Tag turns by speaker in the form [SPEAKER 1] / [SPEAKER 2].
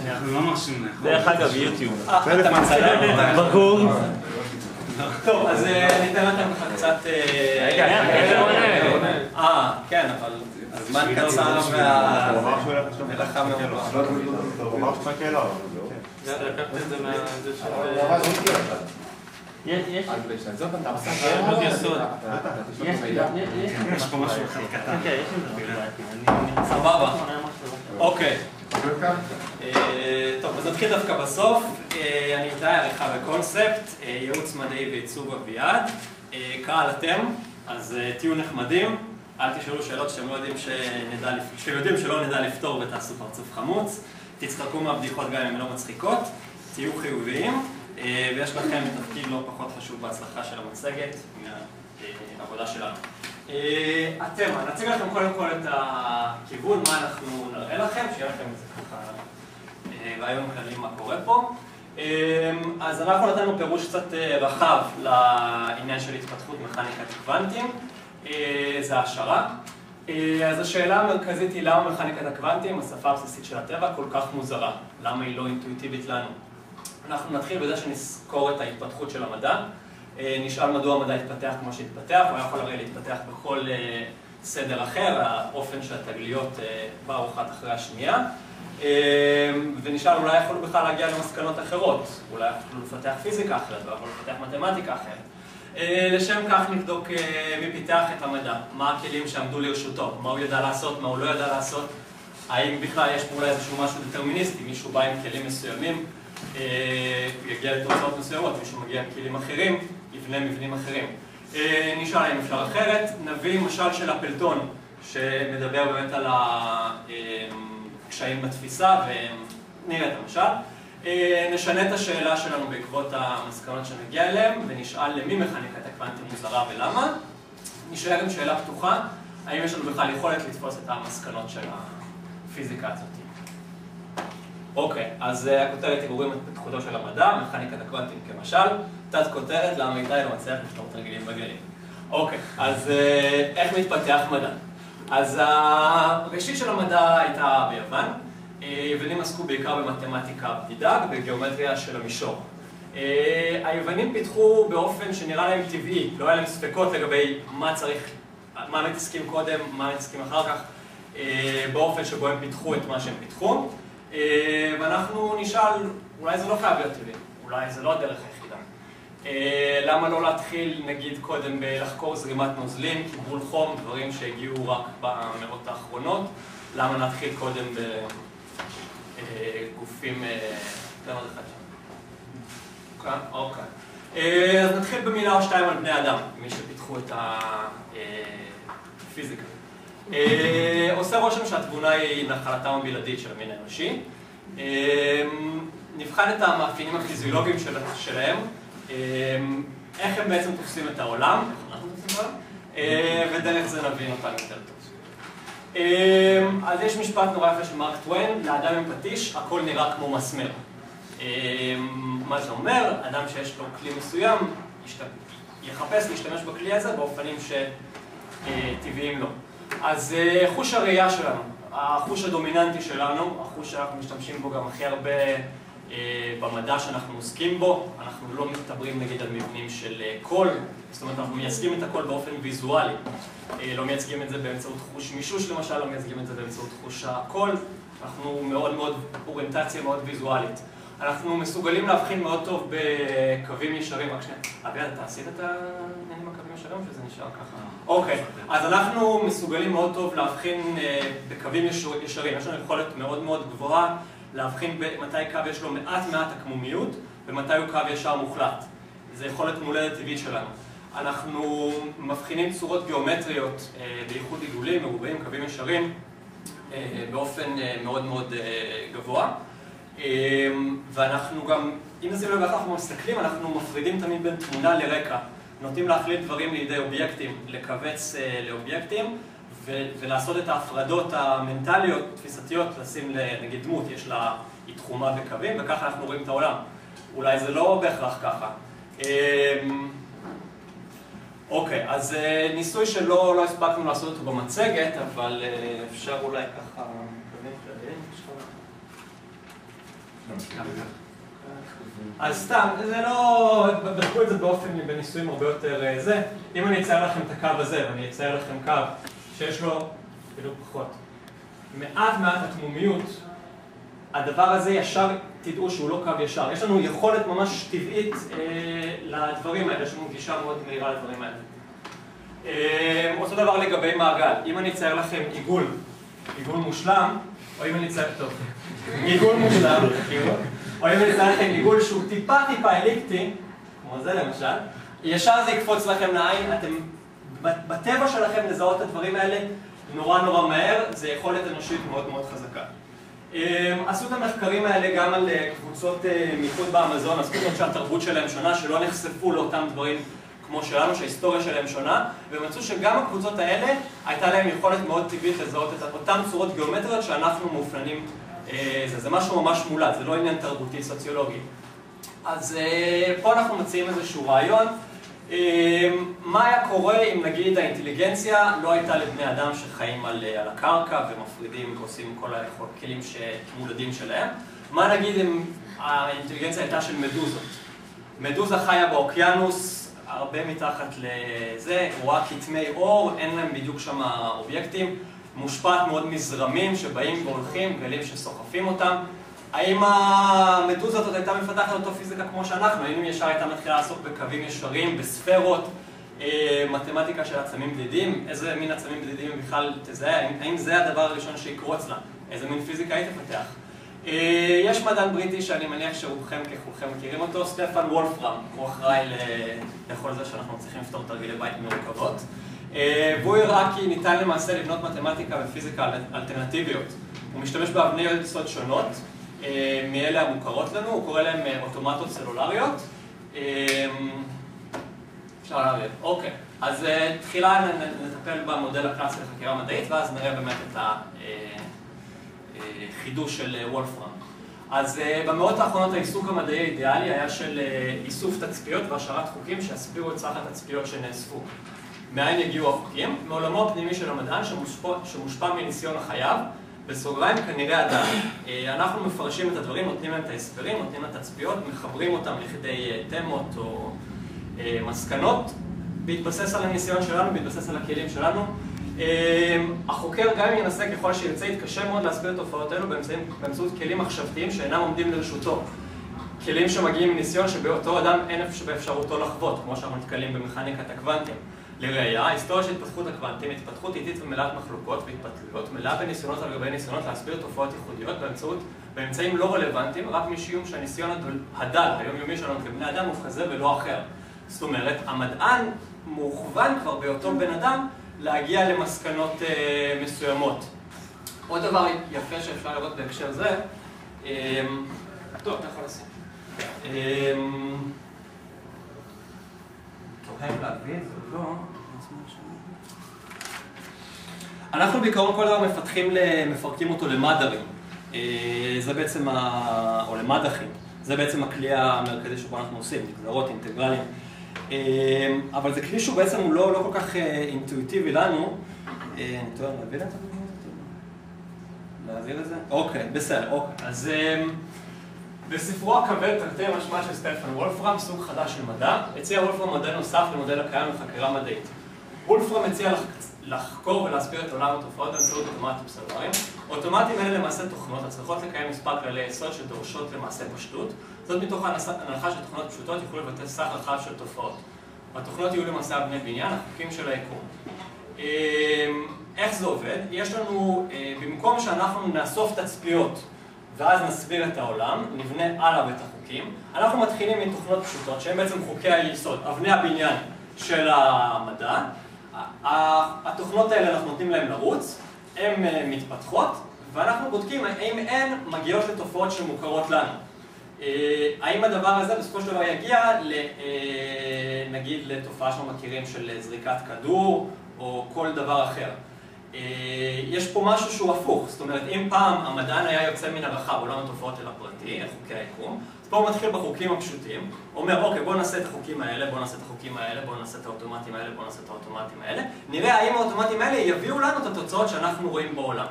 [SPEAKER 1] אנחנו לא מרשים לך.
[SPEAKER 2] דרך אגב, יוטיוב.
[SPEAKER 3] אתה מצלם?
[SPEAKER 2] ברור.
[SPEAKER 3] טוב, אז אני אתן לכם קצת...
[SPEAKER 2] רגע,
[SPEAKER 3] כן, אבל הזמן קצר והמלאכה מרובה.
[SPEAKER 4] הוא אמר שתחכה לו.
[SPEAKER 1] לקחת את זה מהזה של...
[SPEAKER 2] יש
[SPEAKER 1] עוד יסוד. יש פה משהו אחד קטן.
[SPEAKER 3] סבבה. אוקיי. טוב, אז נתחיל דווקא בסוף. אני איתי, עריכה וקונספט, ייעוץ מדעי ועיצוב אביעד. קהל אתם, אז תהיו נחמדים. אל תשאלו שאלות שאתם יודעים שלא נדע לפתור ותעשו פרצוף חמוץ. תצחקו מהבדיחות גם אם הן לא מצחיקות. תהיו חיוביים. ויש לכם תפקיד לא פחות חשוב בהצלחה של המצגת מהעבודה שלנו. אתם, אני אציג לכם קודם כל את הכיוון, מה אנחנו נראה לכם, שיהיה לכם איזה ככה רעיון כללי מה קורה פה. אז אנחנו נתנו פירוש קצת רחב לעניין של התפתחות מכניקת קוונטים, זה השערה. אז השאלה המרכזית היא למה מכניקת הקוונטים, השפה הבסיסית של הטבע, כל כך מוזרה? למה היא לא אינטואיטיבית לנו? אנחנו נתחיל בזה שנזכור את ההתפתחות של המדע. נשאל מדוע המדע התפתח כמו שהתפתח, הוא יכול הרי להתפתח בכל סדר אחר, האופן שהתגליות באו אחת אחרי השנייה. ונשאל אולי יכולו בכלל להגיע למסקנות אחרות, אולי יכולו לפתח פיזיקה אחרת, או יכולו לפתח מתמטיקה אחרת. לשם כך נבדוק מי פיתח את המדע, מה הכלים שעמדו לרשותו, מה הוא ידע לעשות, מה הוא לא ידע לעשות, האם בכלל יש פה אולי איזשהו משהו דטרמיניסטי, מישהו בא עם כלים מסוימים, יגיע לתוצאות מסוימות, מישהו מגיע עם כלים אחרים, יבנה מבנים אחרים. נשאל האם אפשר אחרת, נביא משל של אפלטון, שמדבר באמת על הקשיים בתפיסה, ונראה את המשל. נשנה את השאלה שלנו בעקבות המסקנות שנגיע אליהם, ונשאל למי מכניקת הקוונטים מוזרה ולמה. נשאלה גם שאלה פתוחה, האם יש לנו בכלל יכולת לתפוס את המסקנות של הפיזיקה הזאת. אוקיי, אז הכותרת היא רואים את התפתחותו של המדע, מכניקת הקוונטים כמשל, תת כותרת, למה איתי לא מצליח לפתור תרגילים בגלים. אוקיי, אז איך מתפתח מדע? אז הראשית של המדע הייתה ביוון, יוונים עסקו בעיקר במתמטיקה בדידה ובגיאומטריה של המישור. היוונים פיתחו באופן שנראה להם טבעי, לא היה להם ספקות לגבי מה מתעסקים קודם, מה מתעסקים אחר כך, באופן שבו הם פיתחו את מה שהם פיתחו. ואנחנו נשאל, אולי זה לא חייב להיות טבעי, אולי זה לא הדרך היחידה. למה לא להתחיל, נגיד, קודם בלחקור זרימת נוזלים, קיבול חום, דברים שהגיעו רק במאות האחרונות? למה נתחיל קודם בגופים... אוקיי. אז נתחיל במילה או שתיים על בני אדם, מי שפיתחו את הפיזיקה. עושה רושם שהתבונה היא נחלתם הבלעדית של המין האנושי. נבחן את המאפיינים הפיזיולוגיים שלהם, איך הם בעצם תופסים את העולם, ודרך זה נבין אותם יותר טוב. אז יש משפט נורא יפה של מרק טוויין, לאדם עם פטיש, הכל נראה כמו מסמר. מה זה אומר? אדם שיש לו כלי מסוים, יחפש להשתמש בכלי הזה באופנים שטבעיים לו. אז חוש הראייה שלנו, החוש הדומיננטי שלנו, החוש שאנחנו משתמשים בו גם הכי הרבה במדע שאנחנו עוסקים בו, אנחנו לא מדברים נגיד על מבנים של קול, זאת אומרת אנחנו מייצגים את הקול באופן ויזואלי, לא מייצגים את זה באמצעות חוש מישוש למשל, לא מייצגים את זה באמצעות חוש הקול, אנחנו מאוד אוריינטציה מאוד ויזואלית. אנחנו מסוגלים להבחין מאוד טוב בקווים ישרים, רק שנייה, אביעד, אתה עשית את העניינים עם הקווים ישרים שזה נשאר ככה? אוקיי, אז אנחנו מסוגלים מאוד טוב להבחין בקווים ישרים, יש לנו יכולת מאוד גבוהה להבחין מתי קו יש לו מעט עקמומיות ומתי הוא קו ישר מוחלט. זו יכולת מולדת טבעית שלנו. אנחנו מבחינים צורות גיאומטריות בייחוד עיגולים, מרובעים, קווים ישרים באופן מאוד גבוה. ואנחנו גם, אם נשים לב איך אנחנו מסתכלים, אנחנו מפרידים תמיד בין תמונה לרקע. נוטים להחליט דברים לידי אובייקטים, לקבץ לאובייקטים, ולעשות את ההפרדות המנטליות, תפיסתיות, לשים נגיד דמות, יש לה תחומה בקווים, וככה אנחנו רואים את העולם. אולי זה לא בהכרח ככה. אוקיי, אז ניסוי שלא הספקנו לעשות אותו במצגת, אבל אפשר אולי ככה... אז סתם, זה לא... בדקו את זה באופן בניסויים הרבה יותר זה. אם אני אצייר לכם את הקו הזה, ואני אצייר לכם קו שיש לו, אפילו פחות, מעט התמומיות, הדבר הזה ישר תדעו שהוא לא קו ישר. יש לנו יכולת ממש טבעית לדברים האלה, יש לנו גישה מאוד מהירה לדברים האלה. אותו דבר לגבי מעגל. אם אני אצייר לכם עיגול מושלם, או אם אני אצייר... טוב. עיגול מושלם, או אם אני אצייר לכם עיגול שהוא טיפה אליפטי, כמו זה למשל, ישר זה יקפוץ לכם לעין. אתם בטבע שלכם לזהות את הדברים האלה נורא מהר, זה יכולת אנושית מאוד חזקה. עשו את המחקרים האלה גם על קבוצות מיקוד באמזון, אז קבוצות שהתרבות שלהם שונה, שלא נחשפו לאותם דברים כמו שלנו, שההיסטוריה שלהם שונה, ומצאו שגם הקבוצות האלה הייתה להם יכולת מאוד טבעית לזהות את אותן צורות גיאומטריות שאנחנו מאופיינים. זה משהו ממש מולד, זה לא עניין תרבותי סוציולוגי. אז פה אנחנו מציעים איזשהו רעיון. מה היה קורה אם נגיד האינטליגנציה לא הייתה לבני אדם שחיים על הקרקע ומפרידים ועושים כל הכלים שמולדים שלהם? מה נגיד אם האינטליגנציה הייתה של מדוזות? מדוזה חיה באוקיינוס, הרבה מתחת לזה, רואה כתמי אור, אין להם בדיוק שם אובייקטים, מושפעת מאוד מזרמים שבאים והולכים, גלים שסוחפים אותם. האם המדוזה הזאת הייתה מפתחת אותו פיזיקה כמו שאנחנו? האם ישר הייתה מתחילה לעסוק בקווים ישרים, בספרות, מתמטיקה של עצמים בדידים? איזה מין עצמים בדידים בכלל תזהה? האם זה הדבר הראשון שיקרוץ לה? איזה מין פיזיקה היא תפתח? יש מדען בריטי שאני מניח שרובכם ככולכם מכירים אותו, סטפן וולפרם, הוא אחראי לכל זה שאנחנו צריכים לפתור תרגילי בית מורכבות. והוא הראה כי ניתן למעשה לבנות מתמטיקה ופיזיקה אלטרנטיביות. הוא משתמש באבני יסוד שונות, מאלה המוכרות לנו, הוא קורא להם אוטומטות סלולריות. אפשר להעביר, אוקיי. אז תחילה נטפל במודל הקלאסי לחקירה מדעית, ואז נראה באמת את החידוש של וולפרם. אז במאות האחרונות העיסוק המדעי האידיאלי היה של איסוף תצפיות והשארת חוקים שיסבירו את סך התצפיות שנאספו. מאין יגיעו החוקים? מעולמו הפנימי של המדען שמושפע מניסיון החייו, בסוגריים כנראה אדם. אנחנו מפרשים את הדברים, נותנים להם את ההסברים, נותנים להם את התצפיות, מחברים אותם לכדי תמות או מסקנות, בהתבסס על הניסיון שלנו, בהתבסס על הכלים שלנו. החוקר גם ינסה ככל שירצה, יתקשה מאוד להסביר את תופעות האלו באמצעות כלים מחשבתיים שאינם עומדים לרשותו. כלים שמגיעים מניסיון שבאותו אדם אין באפשרותו לחוות, כמו שאנחנו נתקלים במכניקת הקוונטים. לראיה, ההיסטוריה של התפתחות הקוונטים, התפתחות איטית ומלאת מחלוקות והתפתלויות, מלאה בניסיונות על גבי ניסיונות להסביר תופעות ייחודיות באמצעים לא רלוונטיים, רק משום שהניסיון הדל, היומיומי שלנו כבני אדם הוא כזה ולא אחר. זאת אומרת, המדען מוכוון כבר באותו בן אדם להגיע למסקנות מסוימות. עוד דבר יפה שאפשר לראות בהקשר זה, טוב, אתה יכול לשים. תוהם להבין, זה לא... אנחנו בעיקרון כל דבר מפרקים אותו למדרים. זה בעצם, או למדחים. זה בעצם הכלי המרכזי שבו אנחנו עושים, נגזרות, אינטגרלים. אבל זה כלי שהוא בעצם הוא לא כל כך אינטואיטיבי לנו. אני טועה, להבין את זה? להעביר את זה? אוקיי, בסדר, אוקיי. אז בספרו הכבד תרתי משמע של סטפן וולפרם, סוג חדש של מדע, הציע וולפרם מודל נוסף למודל הקיים לחקירה מדעית. וולפרם הציע לחקור ולהסביר את עולם התופעות באמצעות אוטומטים סלולריים. אוטומטים אלה למעשה תוכנות הצריכות לקיים מספר כללי יסוד שדורשות למעשה פשטות. זאת מתוך ההנחה שתוכנות פשוטות יוכלו לבטא סך רחב של תופעות. התוכנות יהיו למעשה אבני בניין, החוקים של היקום. איך זה עובד? יש לנו, במקום שאנחנו נאסוף תצפיות ואז נסביר את העולם, נבנה עליו את החוקים, אנחנו מתחילים עם תוכנות פשוטות שהן בעצם חוקי היסוד, אבני הבניין של המדע. התוכנות האלה אנחנו נותנים להן לרוץ, הן מתפתחות, ואנחנו בודקים האם הן מגיעות לתופעות שמוכרות לנו. האם הדבר הזה בסופו של דבר יגיע נגיד לתופעה שאנחנו מכירים של זריקת כדור או כל דבר אחר. יש פה משהו שהוא הפוך, זאת אומרת אם פעם המדען היה יוצא מן הרחב עולם התופעות אל הפרטי, חוקי היקום, אז פה הוא מתחיל בחוקים הפשוטים, הוא אומר אוקיי בואו נעשה את החוקים האלה, בואו נעשה את החוקים האלה, בואו נעשה את האוטומטים האלה, בואו נעשה את האוטומטים האלה, נראה האם האוטומטים האלה יביאו לנו את התוצאות שאנחנו רואים בעולם.